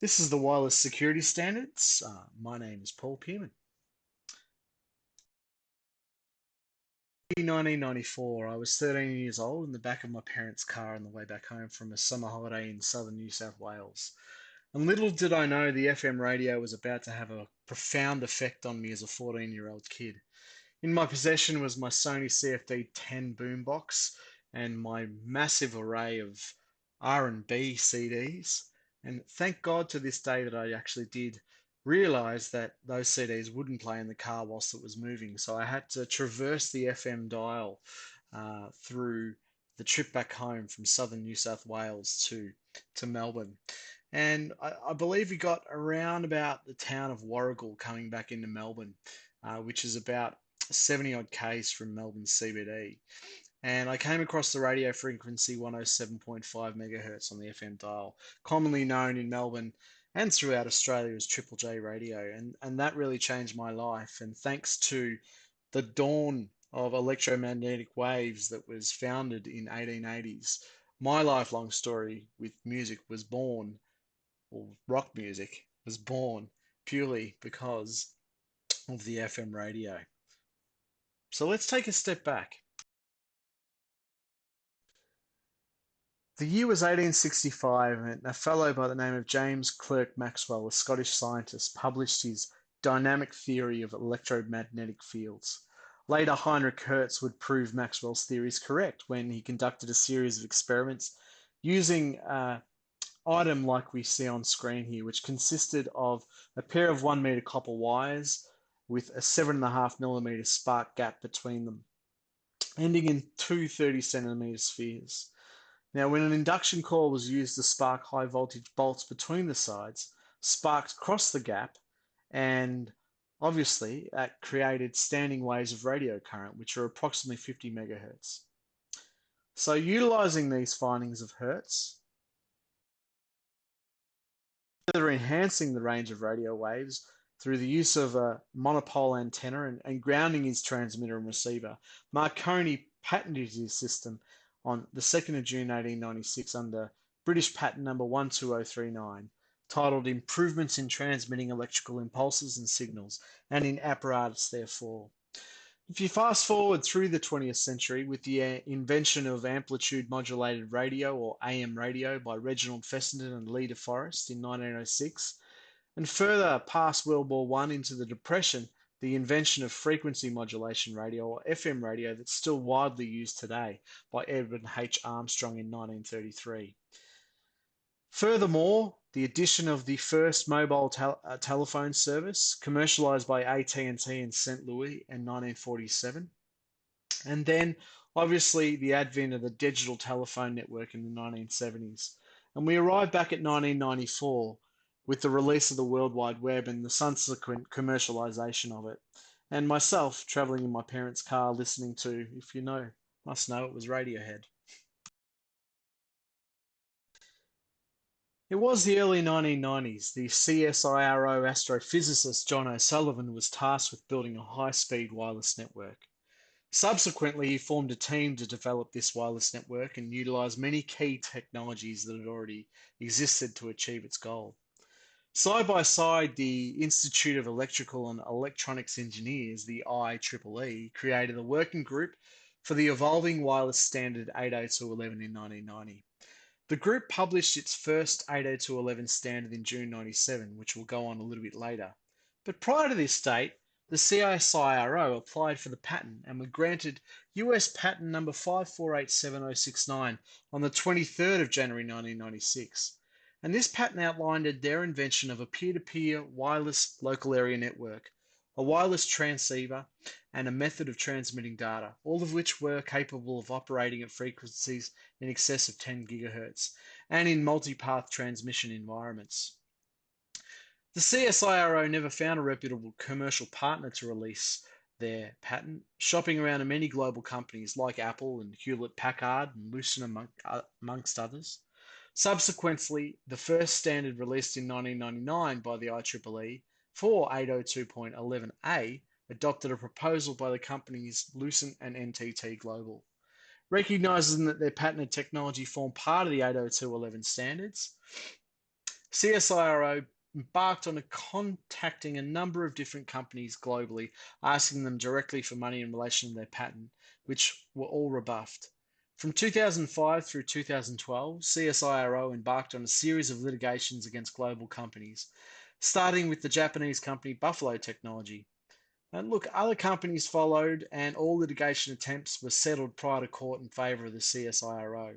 This is the Wireless Security Standards. My name is Paul Pearman. In 1994, I was 13 years old in the back of my parents' car on the way back home from a summer holiday in southern New South Wales. And little did I know the FM radio was about to have a profound effect on me as a 14-year-old kid. In my possession was my Sony CFD-10 boombox and my massive array of R&B CDs. And thank God to this day that I actually did realize that those CDs wouldn't play in the car whilst it was moving. So I had to traverse the FM dial through the trip back home from southern New South Wales to Melbourne. And I believe we got around about the town of Warragul coming back into Melbourne, which is about 70 odd Ks from Melbourne CBD. And I came across the radio frequency 107.5 megahertz on the FM dial, commonly known in Melbourne and throughout Australia as Triple J radio. And that really changed my life. And thanks to the dawn of electromagnetic waves that was founded in 1880s, my lifelong story with music was born, or rock music was born purely because of the FM radio. So let's take a step back. The year was 1865, and a fellow by the name of James Clerk Maxwell, a Scottish scientist, published his dynamic theory of electromagnetic fields. Later, Heinrich Hertz would prove Maxwell's theories correct when he conducted a series of experiments using an item like we see on screen here, which consisted of a pair of 1 meter copper wires with a 7.5 millimeter spark gap between them, ending in two 30 centimeter spheres. Now, when an induction coil was used to spark high voltage bolts between the sides, sparks crossed the gap, and obviously that created standing waves of radio current, which are approximately 50 megahertz. So, utilizing these findings of Hertz, further enhancing the range of radio waves through the use of a monopole antenna and grounding his transmitter and receiver, Marconi patented his system on the 2nd of June 1896 under British patent number 12039, titled Improvements in Transmitting Electrical Impulses and Signals and in Apparatus Therefore. If you fast forward through the 20th century with the invention of amplitude modulated radio, or AM radio, by Reginald Fessenden and Lee De Forest in 1906, and further past World War I into the Depression, the invention of frequency modulation radio, or FM radio, that's still widely used today by Edwin H. Armstrong in 1933. Furthermore, the addition of the first mobile telephone service, commercialized by AT&T in St. Louis in 1947, and then obviously the advent of the digital telephone network in the 1970s. And we arrived back at 1994 with the release of the World Wide Web and the subsequent commercialization of it. And myself traveling in my parents' car listening to, if you know, must know it was Radiohead. It was the early 1990s. The CSIRO astrophysicist John O'Sullivan was tasked with building a high-speed wireless network. Subsequently, he formed a team to develop this wireless network and utilize many key technologies that had already existed to achieve its goal. Side by side, the Institute of Electrical and Electronics Engineers, the IEEE, created a working group for the evolving wireless standard 802.11 in 1990. The group published its first 802.11 standard in June 97, which will go on a little bit later. But prior to this date, the CSIRO applied for the patent and were granted US patent number 5487069 on the 23rd of January 1996. And this patent outlined their invention of a peer-to-peer wireless local area network, a wireless transceiver, and a method of transmitting data, all of which were capable of operating at frequencies in excess of 10 gigahertz and in multipath transmission environments. The CSIRO never found a reputable commercial partner to release their patent, shopping around to many global companies like Apple and Hewlett Packard and Lucent amongst others. Subsequently, the first standard released in 1999 by the IEEE for 802.11a adopted a proposal by the companies Lucent and NTT Global. Recognizing that their patented technology formed part of the 802.11 standards, CSIRO embarked on contacting a number of different companies globally, asking them directly for money in relation to their patent, which were all rebuffed. From 2005 through 2012, CSIRO embarked on a series of litigations against global companies, starting with the Japanese company Buffalo Technology. And look, other companies followed, and all litigation attempts were settled prior to court in favour of the CSIRO,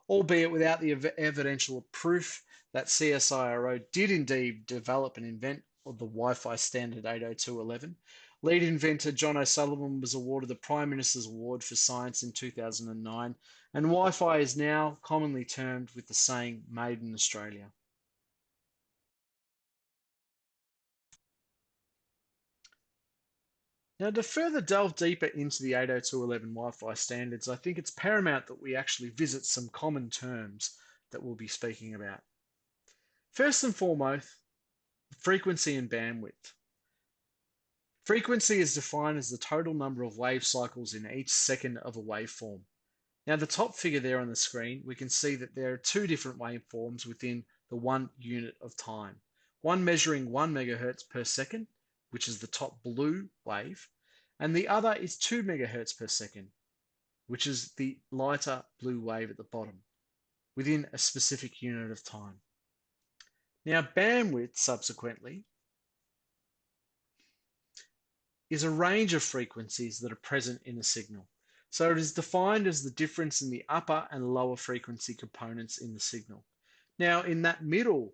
albeit without the evidential proof that CSIRO did indeed develop and invent the Wi-Fi standard 802.11. Lead inventor John O'Sullivan was awarded the Prime Minister's Award for Science in 2009, and Wi-Fi is now commonly termed with the saying "Made in Australia." Now, to further delve deeper into the 802.11 Wi-Fi standards, I think it's paramount that we actually visit some common terms that we'll be speaking about. First and foremost, frequency and bandwidth. Frequency is defined as the total number of wave cycles in each second of a waveform. Now, the top figure there on the screen, we can see that there are two different waveforms within the 1 unit of time. One measuring 1 megahertz per second, which is the top blue wave, and the other is 2 megahertz per second, which is the lighter blue wave at the bottom, within a specific unit of time. Now, bandwidth, subsequently, is a range of frequencies that are present in a signal. So it is defined as the difference in the upper and lower frequency components in the signal. Now, in that middle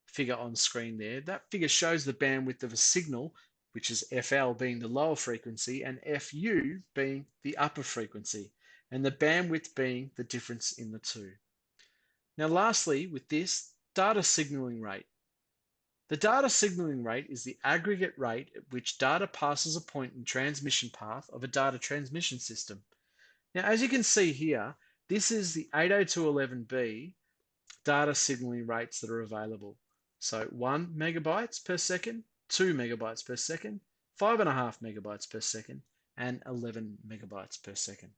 figure on screen there, that figure shows the bandwidth of a signal, which is FL being the lower frequency and FU being the upper frequency, and the bandwidth being the difference in the two. Now, lastly, with this, data signaling rate. The data signaling rate is the aggregate rate at which data passes a point in transmission path of a data transmission system. Now, as you can see here, this is the 802.11b data signaling rates that are available. So 1 megabytes per second, 2 megabytes per second, 5.5 megabytes per second, and 11 megabytes per second.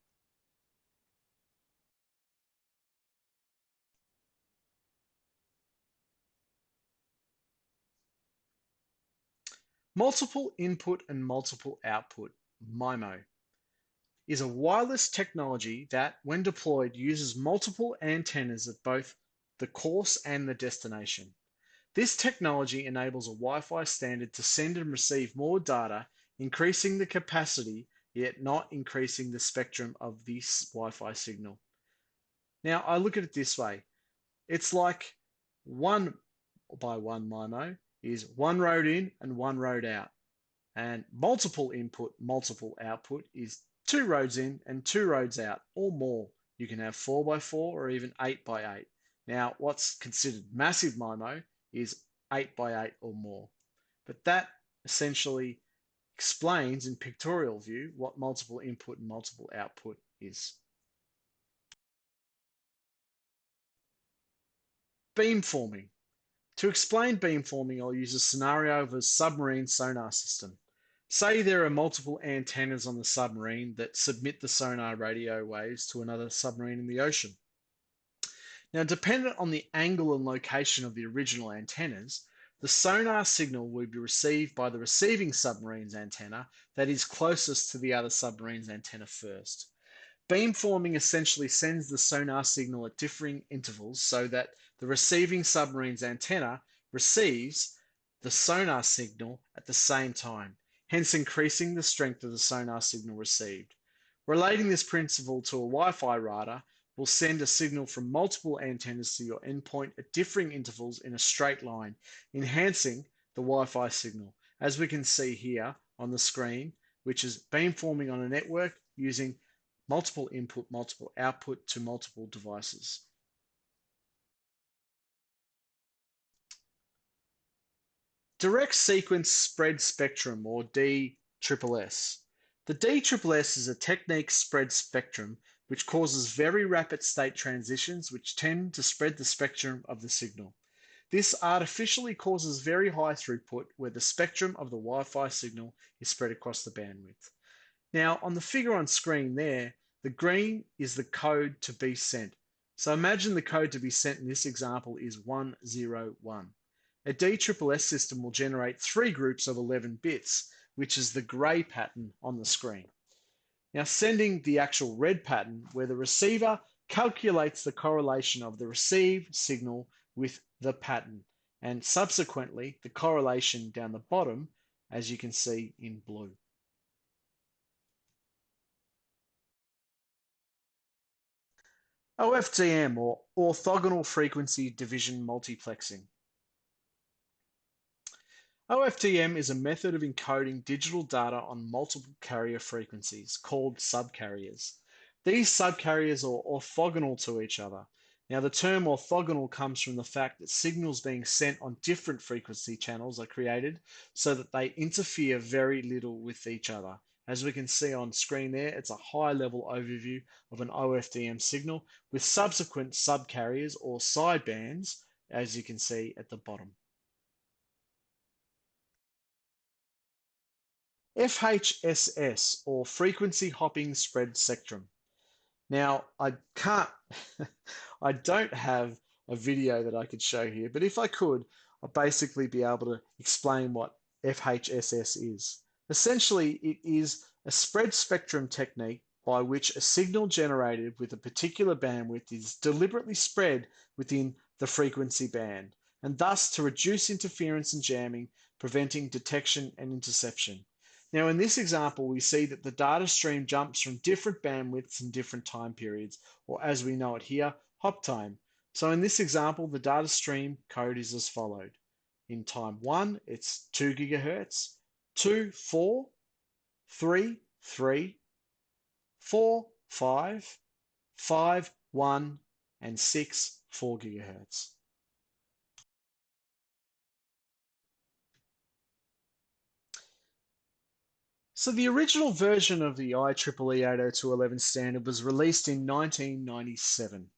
Multiple input and multiple output, MIMO, is a wireless technology that, when deployed, uses multiple antennas at both the course and the destination. This technology enables a Wi-Fi standard to send and receive more data, increasing the capacity, yet not increasing the spectrum of this Wi-Fi signal. Now, I look at it this way. It's like 1 by 1 MIMO is 1 road in and 1 road out. And multiple input, multiple output is 2 roads in and 2 roads out, or more. You can have 4 by 4 or even 8 by 8. Now, what's considered massive MIMO is 8 by 8 or more. But that essentially explains in pictorial view what multiple input and multiple output is. Beamforming. To explain beamforming, I'll use a scenario of a submarine sonar system. Say there are multiple antennas on the submarine that submit the sonar radio waves to another submarine in the ocean. Now, dependent on the angle and location of the original antennas, the sonar signal will be received by the receiving submarine's antenna that is closest to the other submarine's antenna first. Beamforming essentially sends the sonar signal at differing intervals so that the receiving submarine's antenna receives the sonar signal at the same time, hence increasing the strength of the sonar signal received. Relating this principle to a Wi-Fi router will send a signal from multiple antennas to your endpoint at differing intervals in a straight line, enhancing the Wi-Fi signal, as we can see here on the screen, which is beamforming on a network using multiple input, multiple output to multiple devices. Direct sequence spread spectrum, or DSSS. The DSSS is a technique spread spectrum which causes very rapid state transitions which tend to spread the spectrum of the signal. This artificially causes very high throughput where the spectrum of the Wi-Fi signal is spread across the bandwidth. Now, on the figure on screen there, the green is the code to be sent. So imagine the code to be sent in this example is 101. A DSSS system will generate 3 groups of 11 bits, which is the grey pattern on the screen. Now sending the actual red pattern where the receiver calculates the correlation of the received signal with the pattern, and subsequently the correlation down the bottom, as you can see in blue. OFDM, or orthogonal frequency division multiplexing. OFDM is a method of encoding digital data on multiple carrier frequencies called subcarriers. These subcarriers are orthogonal to each other. Now, the term orthogonal comes from the fact that signals being sent on different frequency channels are created so that they interfere very little with each other. As we can see on screen there, it's a high-level overview of an OFDM signal with subsequent subcarriers or sidebands, as you can see at the bottom. FHSS, or frequency hopping spread spectrum. Now, I don't have a video that I could show here, but if I could, I'd basically be able to explain what FHSS is. Essentially, it is a spread spectrum technique by which a signal generated with a particular bandwidth is deliberately spread within the frequency band, and thus to reduce interference and jamming, preventing detection and interception. Now, in this example, we see that the data stream jumps from different bandwidths and different time periods, or as we know it here, hop time. So in this example, the data stream code is as followed. In time 1, it's 2 gigahertz, 2, 4, 3, 3, 4, 5, 5, 1, and 6, 4 gigahertz. So the original version of the IEEE 802.11 standard was released in 1997.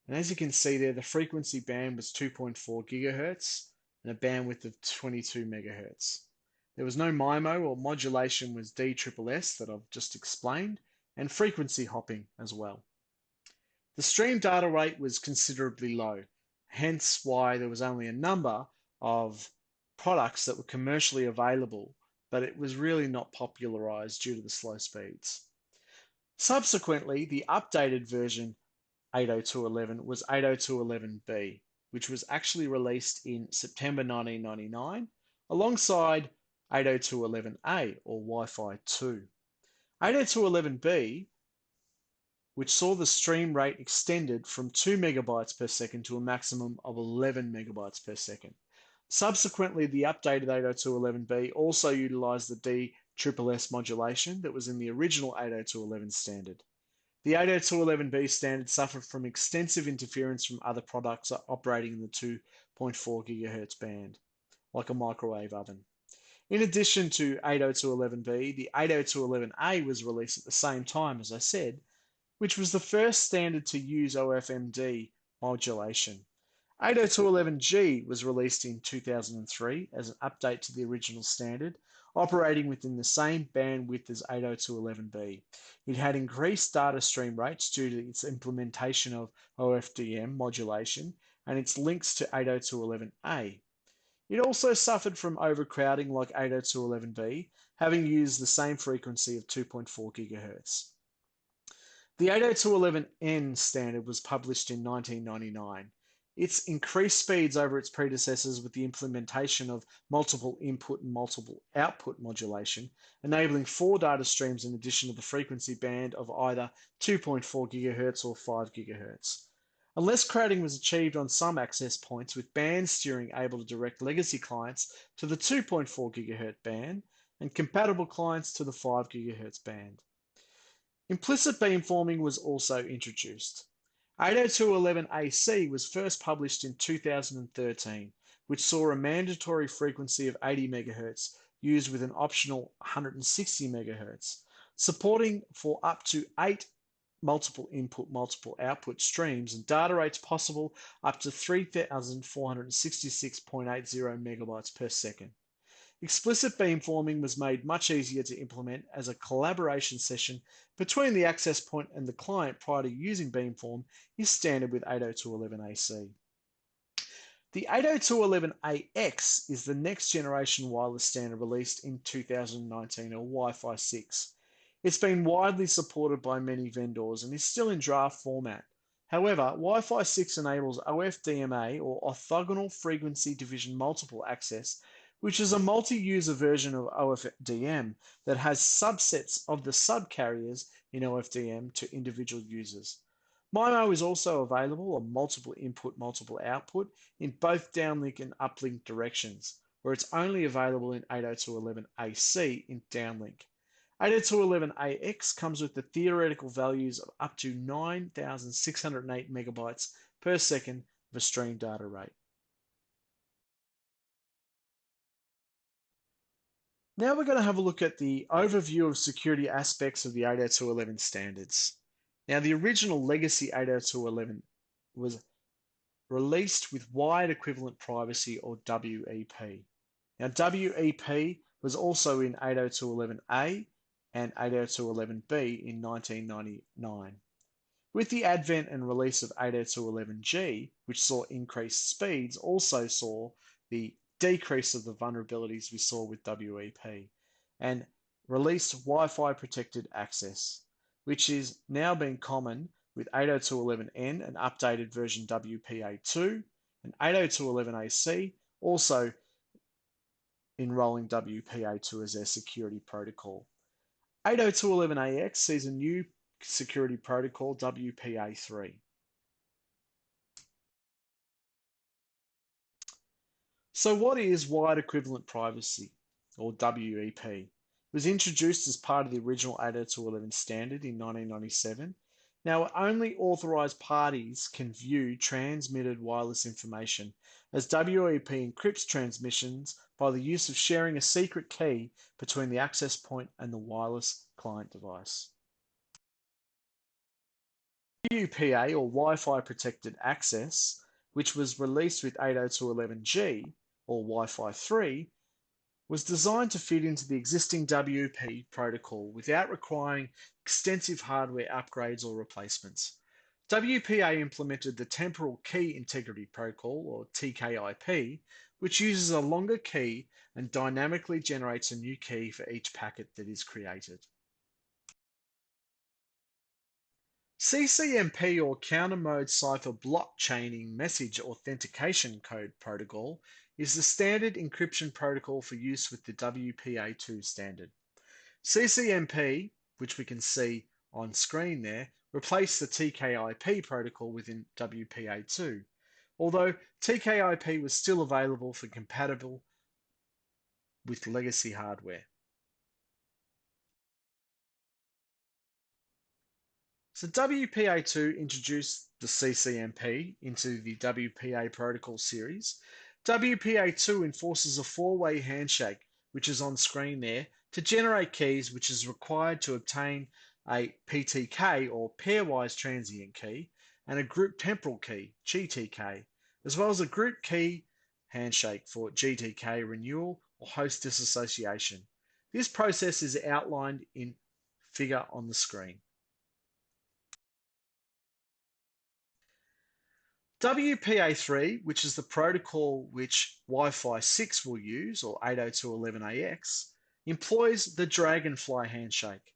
And as you can see there, the frequency band was 2.4 gigahertz and a bandwidth of 22 megahertz. There was no MIMO, or modulation was DSSS that I've just explained, and frequency hopping as well. The stream data rate was considerably low, hence why there was only a number of products that were commercially available, but it was really not popularized due to the slow speeds. Subsequently, the updated version 802.11 was 802.11b, which was actually released in September 1999 alongside 802.11a, or Wi-Fi 2. 802.11b, which saw the stream rate extended from 2 megabytes per second to a maximum of 11 megabytes per second. Subsequently, the updated 802.11b also utilized the DSSS modulation that was in the original 802.11 standard. The 802.11b standard suffered from extensive interference from other products operating in the 2.4 gigahertz band, like a microwave oven. In addition to 802.11b, the 802.11a was released at the same time, as I said, which was the first standard to use OFMD modulation. 802.11g was released in 2003 as an update to the original standard, operating within the same bandwidth as 802.11b. It had increased data stream rates due to its implementation of OFDM modulation and its links to 802.11a. It also suffered from overcrowding like 802.11b, having used the same frequency of 2.4 gigahertz. The 802.11n standard was published in 1999. It's increased speeds over its predecessors with the implementation of multiple input and multiple output modulation, enabling 4 data streams in addition to the frequency band of either 2.4 GHz or 5 GHz. Unless crowding was achieved on some access points, with band steering able to direct legacy clients to the 2.4 GHz band and compatible clients to the 5 GHz band. Implicit beamforming was also introduced. 802.11ac was first published in 2013, which saw a mandatory frequency of 80 MHz used with an optional 160 MHz, supporting for up to 8 multiple input, multiple output streams and data rates possible up to 3,466.80 megabytes per second. Explicit beamforming was made much easier to implement as a collaboration session between the access point and the client prior to using beamform is standard with 802.11ac. The 802.11ax is the next generation wireless standard released in 2019, or Wi-Fi 6. It's been widely supported by many vendors and is still in draft format. However, Wi-Fi 6 enables OFDMA, or Orthogonal Frequency Division Multiple Access, which is a multi-user version of OFDM that has subsets of the subcarriers in OFDM to individual users. MIMO is also available on multiple input, multiple output in both downlink and uplink directions, where it's only available in 802.11ac in downlink. 802.11ax comes with the theoretical values of up to 9,608 megabytes per second of a stream data rate. Now we're going to have a look at the overview of security aspects of the 802.11 standards. Now, the original legacy 802.11 was released with Wired Equivalent Privacy, or WEP. Now, WEP was also in 802.11a and 802.11b in 1999. With the advent and release of 802.11g, which saw increased speeds, also saw the decrease of the vulnerabilities we saw with WEP, and released Wi-Fi protected access, which is now being common with 802.11n and updated version WPA2, and 802.11ac also enrolling WPA2 as their security protocol. 802.11ax sees a new security protocol, WPA3. So what is Wired Equivalent Privacy, or WEP? It was introduced as part of the original 802.11 standard in 1997. Now, only authorized parties can view transmitted wireless information, as WEP encrypts transmissions by the use of sharing a secret key between the access point and the wireless client device. WPA, or Wi-Fi Protected Access, which was released with 802.11g, or Wi-Fi 3, was designed to fit into the existing WEP protocol without requiring extensive hardware upgrades or replacements. WPA implemented the Temporal Key Integrity Protocol, or TKIP, which uses a longer key and dynamically generates a new key for each packet that is created. CCMP, or Counter Mode Cipher Blockchaining Message Authentication Code Protocol, is the standard encryption protocol for use with the WPA2 standard. CCMP, which we can see on screen there, replaced the TKIP protocol within WPA2, although TKIP was still available for compatible with legacy hardware. So WPA2 introduced the CCMP into the WPA protocol series. WPA2 enforces a four-way handshake, which is on screen there, to generate keys, which is required to obtain a PTK, or pairwise transient key, and a group temporal key, GTK, as well as a group key handshake for GTK renewal or host disassociation. This process is outlined in figure on the screen. WPA3, which is the protocol which Wi-Fi 6 will use, or 802.11ax, employs the Dragonfly handshake,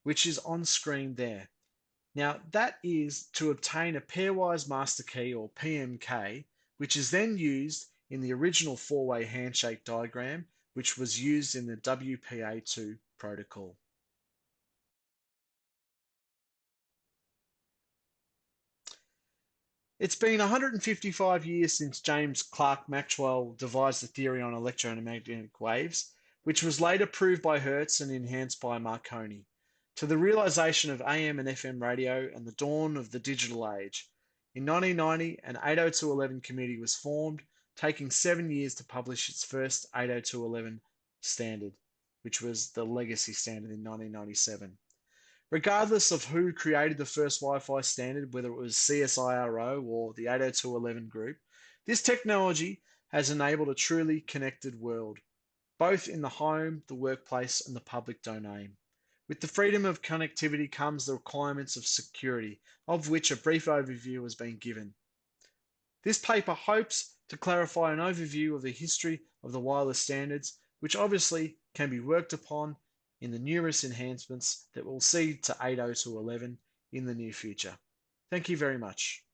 which is on screen there. Now, that is to obtain a pairwise master key, or PMK, which is then used in the original four-way handshake diagram, which was used in the WPA2 protocol. It's been 155 years since James Clerk Maxwell devised the theory on electromagnetic waves, which was later proved by Hertz and enhanced by Marconi, to the realization of AM and FM radio and the dawn of the digital age. In 1990, an 802.11 committee was formed, taking 7 years to publish its first 802.11 standard, which was the legacy standard in 1997. Regardless of who created the first Wi-Fi standard, whether it was CSIRO or the 802.11 group, this technology has enabled a truly connected world, both in the home, the workplace, and the public domain. With the freedom of connectivity comes the requirements of security, of which a brief overview has been given. This paper hopes to clarify an overview of the history of the wireless standards, which obviously can be worked upon in the numerous enhancements that will see to 802.11 in the near future. Thank you very much.